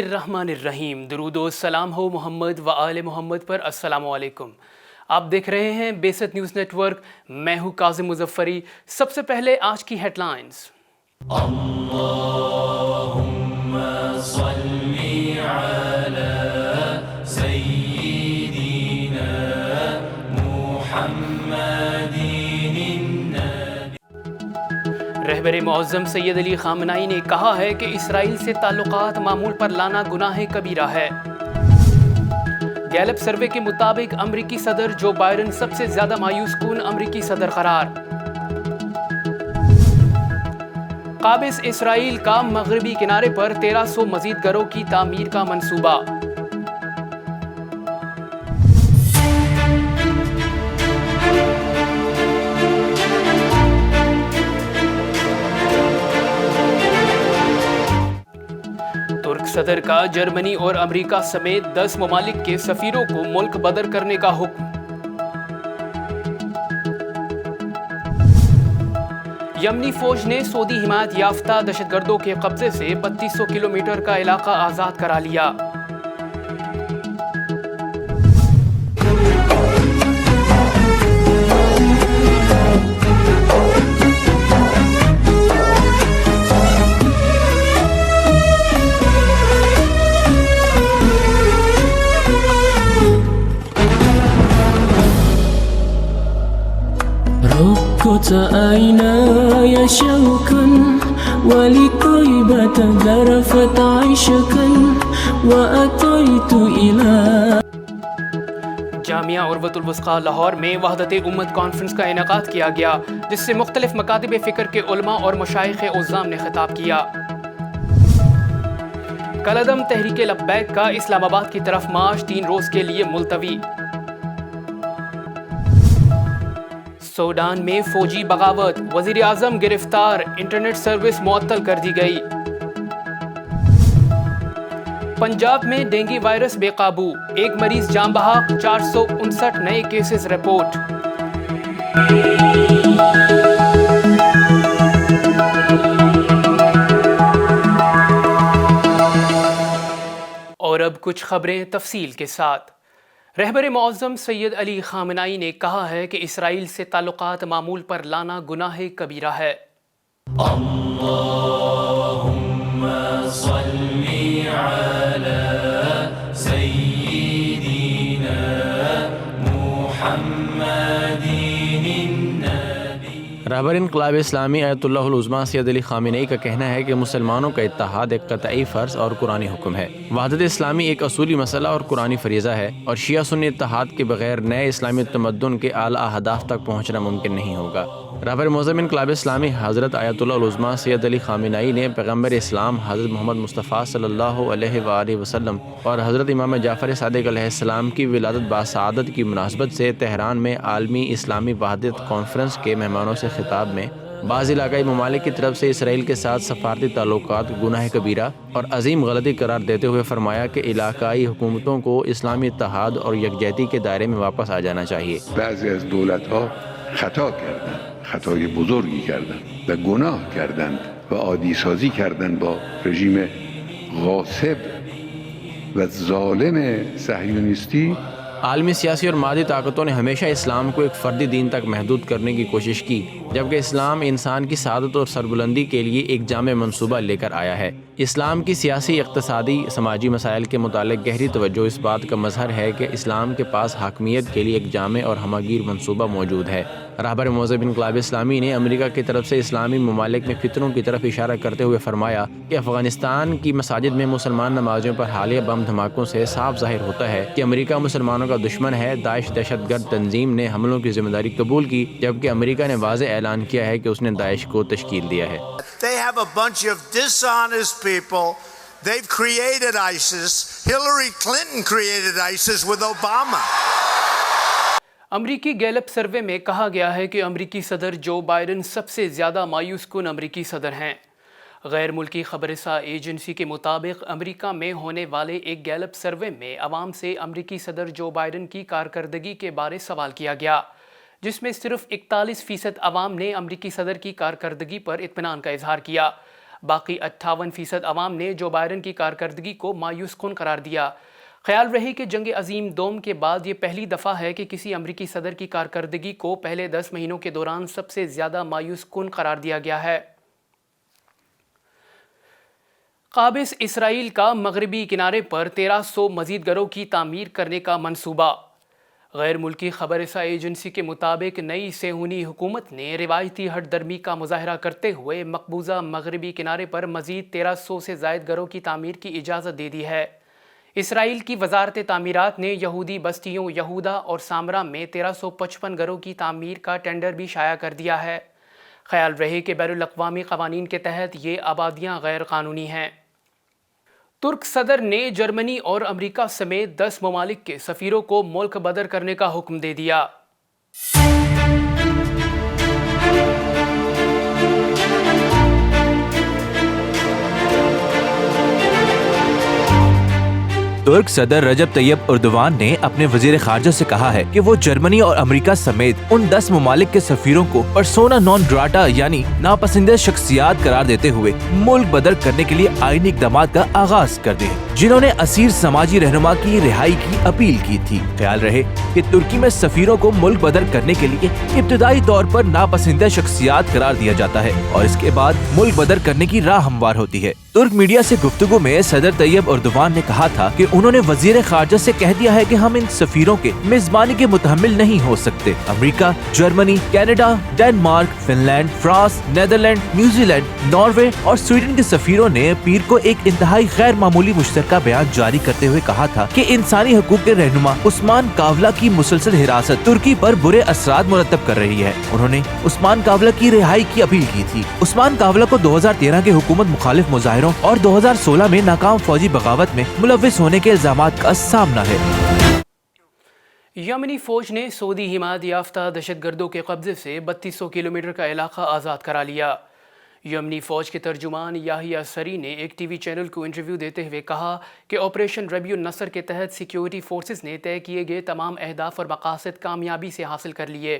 الرحمن الرحیم۔ درود و سلام ہو محمد و آل محمد پر۔ السلام علیکم۔ آپ دیکھ رہے ہیں بیست نیوز نیٹ ورک۔ میں ہوں کاظم مظفری۔ سب سے پہلے آج کی ہیڈ لائنز۔ اللہم صلی علی سیدنا محمد۔ رہبر معظم سید علی خامنہئی نے کہا ہے کہ اسرائیل سے تعلقات معمول پر لانا گناہ کبیرہ ہے۔ گیلپ سروے کے مطابق امریکی صدر جو بائیڈن سب سے زیادہ مایوس کن امریکی صدر قرار۔ قابض اسرائیل کا مغربی کنارے پر 1300 مزید گھروں کی تعمیر کا منصوبہ۔ ترک صدر کا جرمنی اور امریکہ سمیت 10 ممالک کے سفیروں کو ملک بدر کرنے کا حکم۔ یمنی فوج نے سعودی حمایت یافتہ دہشت گردوں کے قبضے سے 3200 کلومیٹر کا علاقہ آزاد کرا لیا۔ ركضت عيناي شوقا ولطيبة ذرفت عيشكا وأتيت إلى جامعہ عروۃ الوثقی لاہور میں وحدت امت کانفرنس کا انعقاد کیا گیا، جس سے مختلف مکاتب فکر کے علماء اور مشائخ عظام نے خطاب کیا۔ کالعدم تحریک لبیک کا اسلام آباد کی طرف مارچ 3 روز کے لیے ملتوی۔ سوڈان میں فوجی بغاوت، وزیر اعظم گرفتار، انٹرنیٹ سروس معطل کر دی گئی۔ پنجاب میں ڈینگی وائرس بے قابو، ایک مریض جاں بحق، 459 نئے کیسز رپورٹ۔ اور اب کچھ خبریں تفصیل کے ساتھ۔ رہبر معظم سید علی خامنہئی نے کہا ہے کہ اسرائیل سے تعلقات معمول پر لانا گناہ کبیرہ ہے۔ اللہم صلی علی سیدنا محمد۔ رہبر انقلاب اسلامی آیت اللہ العظمیٰ سید علی خامنہئی کا کہنا ہے کہ مسلمانوں کا اتحاد ایک قطعی فرض اور قرآنی حکم ہے۔ وحدت اسلامی ایک اصولی مسئلہ اور قرآنی فریضہ ہے، اور شیعہ سنی اتحاد کے بغیر نئے اسلامی تمدن کے اعلیٰ اہداف تک پہنچنا ممکن نہیں ہوگا۔ رہبر معظم انقلاب اسلامی حضرت آیت اللہ العظمیٰ سید علی خامنہئی نے پیغمبر اسلام حضرت محمد مصطفیٰ صلی اللہ علیہ وآلہ وسلم اور حضرت امام جعفر صادق علیہ السلام کی ولادت باسعادت کی مناسبت سے تہران میں عالمی اسلامی وحدت کانفرنس کے مہمانوں سے خطاب میں بعض علاقائی ممالک کی طرف سے اسرائیل کے ساتھ سفارتی تعلقات گناہ کبیرہ اور عظیم غلطی قرار دیتے ہوئے فرمایا کہ علاقائی حکومتوں کو اسلامی اتحاد اور یکجہتی کے دائرے میں واپس آ جانا چاہیے۔ بعضی از دولت‌ها خطا کردند، خطای بزرگی کردند و گناه کردند و عادی سازی کردند با رژیم غاصب و ظالم صهیونیستی۔ عالمی سیاسی اور مادی طاقتوں نے ہمیشہ اسلام کو ایک فردی دین تک محدود کرنے کی کوشش کی، جبکہ اسلام انسان کی سعادت اور سربلندی کے لیے ایک جامع منصوبہ لے کر آیا ہے۔ اسلام کی سیاسی، اقتصادی، سماجی مسائل کے متعلق گہری توجہ اس بات کا مظہر ہے کہ اسلام کے پاس حاکمیت کے لیے ایک جامع اور ہمہ گیر منصوبہ موجود ہے۔ رہبر معظم انقلاب اسلامی نے امریکہ کی طرف سے اسلامی ممالک میں فتنوں کی طرف اشارہ کرتے ہوئے فرمایا کہ افغانستان کی مساجد میں مسلمان نمازیوں پر حالیہ بم دھماکوں سے صاف ظاہر ہوتا ہے کہ امریکہ مسلمانوں کا دشمن ہے۔ داعش دہشت گرد تنظیم نے حملوں کی ذمہ داری قبول کی، جبکہ امریکہ نے واضح اعلان کیا ہے کہ اس نے داعش کو تشکیل دیا ہے۔ They have a bunch of dishonest people. They've created ISIS. Hillary Clinton created ISIS with Obama. امریکی گیلپ سروے میں کہا گیا ہے کہ امریکی صدر جو بائیڈن سب سے زیادہ مایوس کن امریکی صدر ہیں۔ غیر ملکی خبررساں ایجنسی کے مطابق امریکہ میں ہونے والے ایک گیلپ سروے میں عوام سے امریکی صدر جو بائیڈن کی کارکردگی کے بارے سوال کیا گیا، جس میں صرف 41% عوام نے امریکی صدر کی کارکردگی پر اطمینان کا اظہار کیا۔ باقی 58% عوام نے جو بائیڈن کی کارکردگی کو مایوس کن قرار دیا۔ خیال رہے کہ جنگ عظیم دوم کے بعد یہ پہلی دفعہ ہے کہ کسی امریکی صدر کی کارکردگی کو پہلے 10 مہینوں کے دوران سب سے زیادہ مایوس کن قرار دیا گیا ہے۔ قابض اسرائیل کا مغربی کنارے پر 1300 مزید گھروں کی تعمیر کرنے کا منصوبہ۔ غیر ملکی خبر رساں ایجنسی کے مطابق نئی صہیونی حکومت نے روایتی ہٹ درمی کا مظاہرہ کرتے ہوئے مقبوضہ مغربی کنارے پر مزید 1300 سے زائد گھروں کی تعمیر کی اجازت دے دی ہے۔ اسرائیل کی وزارت تعمیرات نے یہودی بستیوں یہودا اور سامرا میں 1355 گھروں کی تعمیر کا ٹینڈر بھی شائع کر دیا ہے۔ خیال رہے کہ بین الاقوامی قوانین کے تحت یہ آبادیاں غیر قانونی ہیں۔ ترک صدر نے جرمنی اور امریکہ سمیت 10 ممالک کے سفیروں کو ملک بدر کرنے کا حکم دے دیا۔ ترک صدر رجب طیب اردوان نے اپنے وزیر خارجہ سے کہا ہے کہ وہ جرمنی اور امریکہ سمیت ان 10 ممالک کے سفیروں کو پرسونا نان گراٹا یعنی ناپسندیدہ شخصیات قرار دیتے ہوئے ملک بدر کرنے کے لیے آئینی اقدامات کا آغاز کر دیں، جنہوں نے اسیر سماجی رہنما کی رہائی کی اپیل کی تھی۔ خیال رہے کہ ترکی میں سفیروں کو ملک بدر کرنے کے لیے ابتدائی طور پر ناپسندیدہ شخصیات قرار دیا جاتا ہے اور اس کے بعد ملک بدر کرنے کی راہ ہموار ہوتی ہے۔ ترک میڈیا سے گفتگو میں صدر طیب اردوان نے کہا تھا کہ انہوں نے وزیر خارجہ سے کہہ دیا ہے کہ ہم ان سفیروں کے میزبانی کے متحمل نہیں ہو سکتے۔ America, Germany, Canada, Denmark, Finland, France, Netherland, New Zealand, Norway اور سویڈن کے سفیروں نے پیر کو ایک انتہائی غیر معمولی مشترکہ بیان جاری کرتے ہوئے کہا تھا کہ انسانی حقوق کے رہنما عثمان کاولا کی مسلسل حراست ترکی پر برے اثرات مرتب کر رہی ہے۔ انہوں نے عثمان کاولا کی رہائی کی اپیل کی تھی۔ عثمان کاولا کو 2013 کے حکومت مخالف مظاہروں اور 2016 میں ناکام فوجی بغاوت میں ملوث ہونے کے الزامات کا سامنا ہے۔ یمنی فوج نے سعودی حمایت یافتہ دہشت گردوں کے قبضے سے 3200 کلومیٹر کا علاقہ آزاد کرا لیا۔ یمنی فوج کے ترجمان یاہیا سری نے ایک ٹی وی چینل کو انٹرویو دیتے ہوئے کہا کہ آپریشن ربیع النصر کے تحت سیکیورٹی فورسز نے طے کیے گئے تمام اہداف اور مقاصد کامیابی سے حاصل کر لیے۔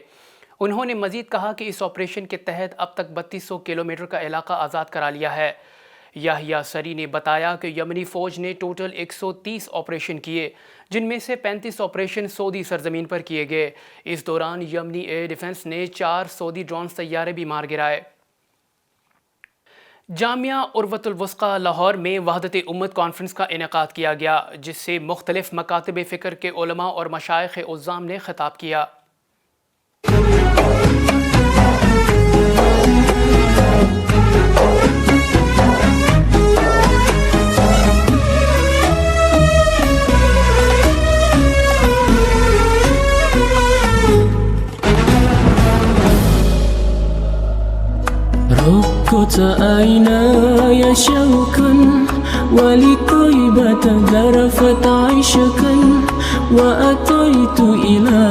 انہوں نے مزید کہا کہ اس آپریشن کے تحت اب تک 3200 کلومیٹر کا علاقہ آزاد کرا لیا ہے۔ یاہیا سری نے بتایا کہ یمنی فوج نے ٹوٹل 130 آپریشن کیے، جن میں سے 35 آپریشن سعودی سرزمین پر کیے گئے۔ اس دوران یمنی ایئر ڈیفنس نے 4 سعودی ڈرونز طیارے بھی مار گرائے۔ جامعہ عروۃ الوثقی لاہور میں وحدت امت کانفرنس کا انعقاد کیا گیا، جس سے مختلف مکاتب فکر کے علماء اور مشائخ عظام نے خطاب کیا۔ ركض عيناي شوقا ولطيبة ذرفت عيشكا وأتيت إلى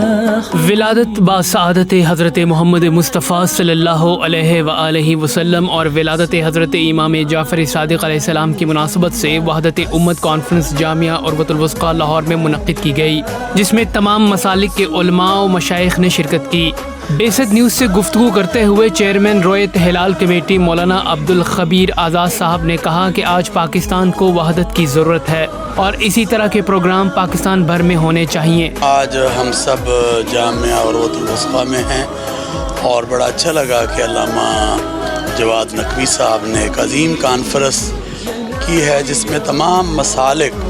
ولادت باسعادت حضرت محمد مصطفیٰ صلی اللہ علیہ وآلہ وسلم اور ولادت حضرت امام جعفر صادق علیہ السلام کی مناسبت سے وحدت امت کانفرنس جامعہ عروۃ الوثقی لاہور میں منعقد کی گئی، جس میں تمام مسالک کے علماء و مشائخ نے شرکت کی۔ بیسٹ نیوز سے گفتگو کرتے ہوئے چیئرمین رویت ہلال کمیٹی مولانا عبد الخبیر آزاد صاحب نے کہا کہ آج پاکستان کو وحدت کی ضرورت ہے اور اسی طرح کے پروگرام پاکستان بھر میں ہونے چاہیے۔ آج ہم سب جامعہ عروۃ الوثقی میں ہیں اور بڑا اچھا لگا کہ علامہ جواد نقوی صاحب نے ایک عظیم کانفرنس کی ہے، جس میں تمام مسالک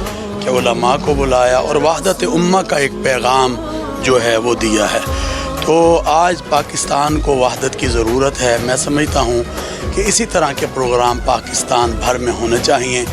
کے علماء کو بلایا اور وحدت امہ کا ایک پیغام جو ہے وہ دیا ہے۔ تو آج پاکستان کو وحدت کی ضرورت ہے۔ میں سمجھتا ہوں کہ اسی طرح کے پروگرام پاکستان بھر میں ہونے چاہیے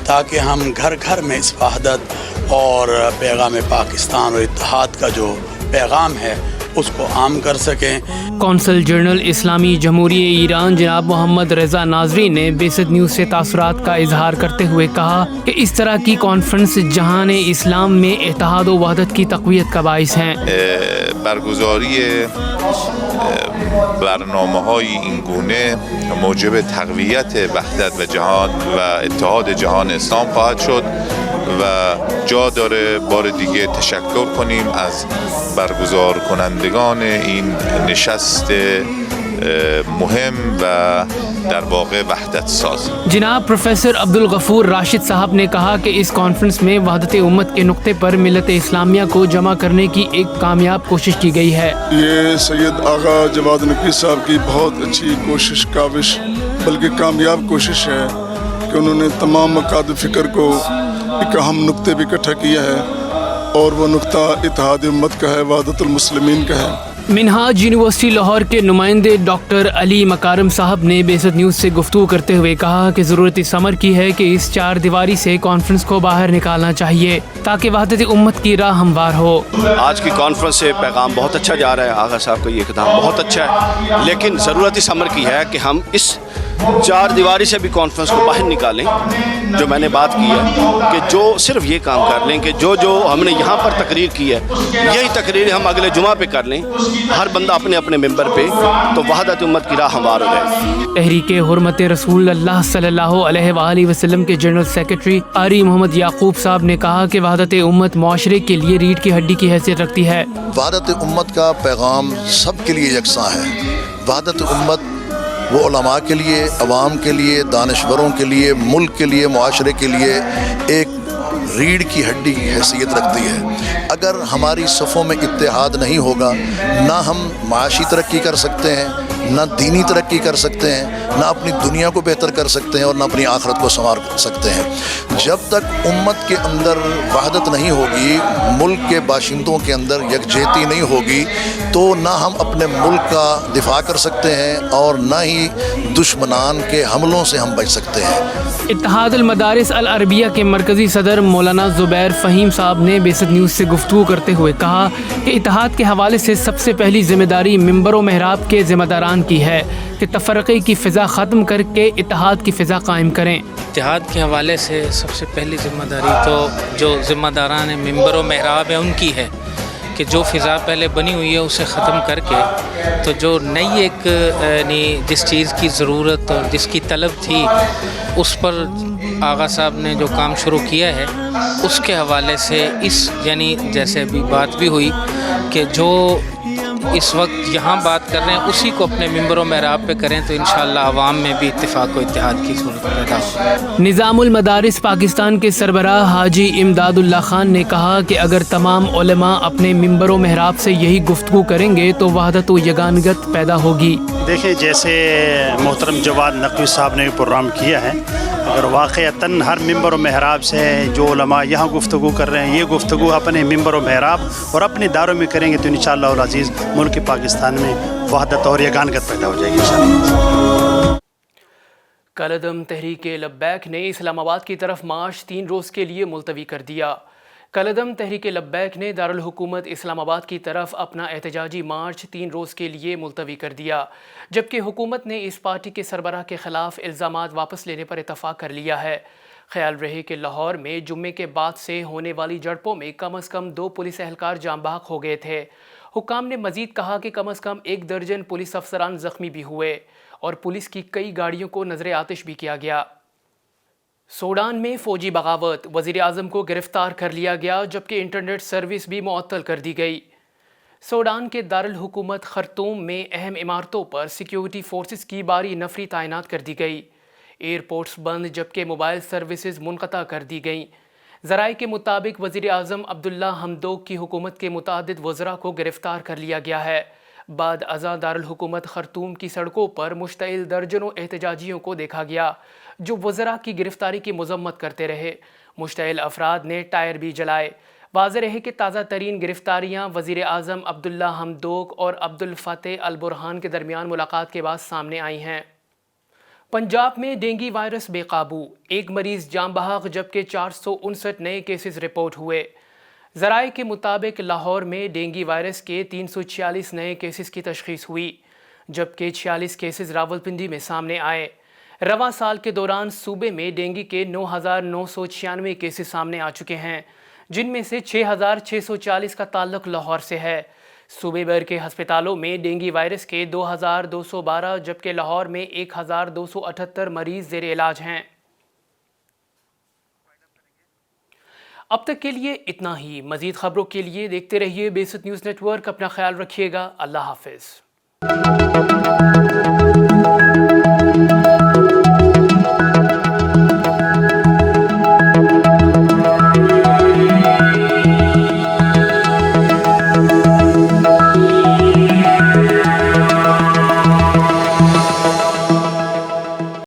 تاکہ ہم گھر گھر میں اس وحدت اور پیغام پاکستان اور اتحاد کا جو پیغام ہے اس کو عام کر سکیں۔ کونسل جنرل اسلامی جمہوریہ ایران جناب محمد رضا ناظری نے بیسٹ نیوز سے تاثرات کا اظہار کرتے ہوئے کہا کہ اس طرح کی کانفرنس جہان اسلام میں اتحاد و وحدت کی تقویت کا باعث ہیں۔ برگزاری برنامه‌های این گونه موجب تقویت وحدت و جهان و اتحاد جهان اسلام خواهد شد و جا داره بار دیگه تشکر کنیم از برگزار کنندگان این نشست مهم و در واقع وحدت ساز. جناب پروفیسر عبدالغفور راشد صاحب نے کہا کہ اس کانفرنس میں وحدت امت کے نقطے پر ملت اسلامیہ کو جمع کرنے کی ایک کامیاب کوشش کی گئی ہے. یہ سید آغا جواد نقوی صاحب کی بہت اچھی کوشش، کاوش، بلکہ کامیاب کوشش ہے کہ انہوں نے تمام مقاد فکر کو ایک اہم نقطے پہ اکٹھا کیا ہے، اور وہ نقطہ اتحاد امت کا ہے، وحدت المسلمین کا ہے. منہاج یونیورسٹی لاہور کے نمائندے ڈاکٹر علی مکارم صاحب نے بیست نیوز سے گفتگو کرتے ہوئے کہا کہ ضرورت اس امر کی ہے کہ اس چار دیواری سے کانفرنس کو باہر نکالنا چاہیے تاکہ وحدت امت کی راہ ہموار ہو. آج کی کانفرنس سے پیغام بہت اچھا جا رہا ہے، آغا صاحب کا یہ اقدام بہت اچھا ہے، لیکن ضرورت اس امر کی ہے کہ ہم اس چار دیواری سے بھی کانفرنس کو باہر نکالیں. جو میں نے بات کی ہے کہ جو صرف یہ کام کر لیں کہ جو ہم نے یہاں پر تقریر کی ہے یہی تقریر ہم اگلے جمعہ پہ کر لیں، ہر بندہ اپنے اپنے ممبر پہ، تو وحدت امت کی راہ ہموار ہو جائے. تحریک حرمت رسول اللہ صلی اللہ علیہ وآلہ وسلم کے جنرل سیکرٹری قاری محمد یعقوب صاحب نے کہا کہ وحدت امت معاشرے کے لیے ریڑھ کی ہڈی کی حیثیت رکھتی ہے. وحدت امت کا پیغام سب کے لیے یکساں ہے. وحدت امت وہ علماء کے لیے، عوام کے لیے، دانشوروں کے لیے، ملک کے لیے، معاشرے کے لیے ایک ریڑھ کی ہڈی کی حیثیت رکھتی ہے. اگر ہماری صفوں میں اتحاد نہیں ہوگا، نہ ہم معاشی ترقی کر سکتے ہیں، نہ دینی ترقی کر سکتے ہیں، نہ اپنی دنیا کو بہتر کر سکتے ہیں، اور نہ اپنی آخرت کو سنوار سکتے ہیں. جب تک امت کے اندر وحدت نہیں ہوگی، ملک کے باشندوں کے اندر یکجہتی نہیں ہوگی، تو نہ ہم اپنے ملک کا دفاع کر سکتے ہیں اور نہ ہی دشمنان کے حملوں سے ہم بچ سکتے ہیں. اتحاد المدارس العربیہ کے مرکزی صدر مولانا زبیر فہیم صاحب نے بیست نیوز سے گفتگو کرتے ہوئے کہا کہ اتحاد کے حوالے سے سب سے پہلی ذمہ داری ممبر و محراب کے ذمہ داران کی ہے کہ تفرقے کی فضا ختم کر کے اتحاد کی فضا قائم کریں. اتحاد کے حوالے سے سب سے پہلی ذمہ داری تو جو ذمہ داران ممبر و محراب ہیں ان کی ہے کہ جو فضا پہلے بنی ہوئی ہے اسے ختم کر کے تو جو نئی ایک یعنی جس چیز کی ضرورت اور جس کی طلب تھی اس پر آغا صاحب نے جو کام شروع کیا ہے اس کے حوالے سے اس یعنی جیسے ابھی بات بھی ہوئی کہ جو اس وقت یہاں بات کر رہے ہیں اسی کو اپنے ممبر و محراب پہ کریں تو انشاءاللہ عوام میں بھی اتفاق و اتحاد کی صورت پیدا ہو. نظام المدارس پاکستان کے سربراہ حاجی امداد اللہ خان نے کہا کہ اگر تمام علماء اپنے ممبر و محراب سے یہی گفتگو کریں گے تو وحدت و یگانگت پیدا ہوگی. دیکھیں جیسے محترم جواد نقوی صاحب نے پروگرام کیا ہے، اگر واقعتاً ہر ممبر و محراب سے جو علماء یہاں گفتگو کر رہے ہیں یہ گفتگو اپنے ممبر و محراب اور اپنے داروں میں کریں گے تو انشاءاللہ العزیز ملک پاکستان میں وحدت اور یگانگت پیدا ہو جائے گی انشاءاللہ. کالعدم تحریک لبیک نے اسلام آباد کی طرف مارچ 3 روز کے لیے ملتوی کر دیا. کالعدم تحریک لبیک نے دارالحکومت اسلام آباد کی طرف اپنا احتجاجی مارچ 3 روز کے لیے ملتوی کر دیا، جبکہ حکومت نے اس پارٹی کے سربراہ کے خلاف الزامات واپس لینے پر اتفاق کر لیا ہے. خیال رہے کہ لاہور میں جمعے کے بعد سے ہونے والی جھڑپوں میں کم از کم 2 پولیس اہلکار جاں بحق ہو گئے تھے. حکام نے مزید کہا کہ کم از کم 1 درجن پولیس افسران زخمی بھی ہوئے اور پولیس کی کئی گاڑیوں کو نظر آتش بھی کیا گیا. سوڈان میں فوجی بغاوت، وزیر اعظم کو گرفتار کر لیا گیا جبکہ انٹرنیٹ سروس بھی معطل کر دی گئی. سوڈان کے دارالحکومت خرطوم میں اہم عمارتوں پر سیکیورٹی فورسز کی باری نفری تعینات کر دی گئی. ایئرپورٹس بند جبکہ موبائل سروسز منقطع کر دی گئیں. ذرائع کے مطابق وزیر اعظم عبداللہ حمدوک کی حکومت کے متعدد وزراء کو گرفتار کر لیا گیا ہے. بعد ازاں دارالحکومت خرطوم کی سڑکوں پر مشتعل درجنوں احتجاجیوں کو دیکھا گیا جو وزراء کی گرفتاری کی مذمت کرتے رہے. مشتعل افراد نے ٹائر بھی جلائے. واضح رہے کہ تازہ ترین گرفتاریاں وزیر اعظم عبداللہ حمدوک اور عبدالفتاح البرہان کے درمیان ملاقات کے بعد سامنے آئی ہیں. پنجاب میں ڈینگی وائرس بے قابو، 1 مریض جاں بحق جبکہ 459 نئے کیسز رپورٹ ہوئے. ذرائع کے مطابق لاہور میں ڈینگی وائرس کے 346 نئے کیسز کی تشخیص ہوئی جبکہ 46 کیسز راولپنڈی میں سامنے آئے. رواں سال کے دوران صوبے میں ڈینگی کے 9,996 کیسز سامنے آ چکے ہیں جن میں سے 6,640 کا تعلق لاہور سے ہے. صوبے بھر کے ہسپتالوں میں ڈینگی وائرس کے 2,212 جبکہ لاہور میں 1,278 مریض زیر علاج ہیں. اب تک کے لیے اتنا ہی. مزید خبروں کے لیے دیکھتے رہیے بیست نیوز نیٹ ورک. اپنا خیال رکھیے گا. اللہ حافظ.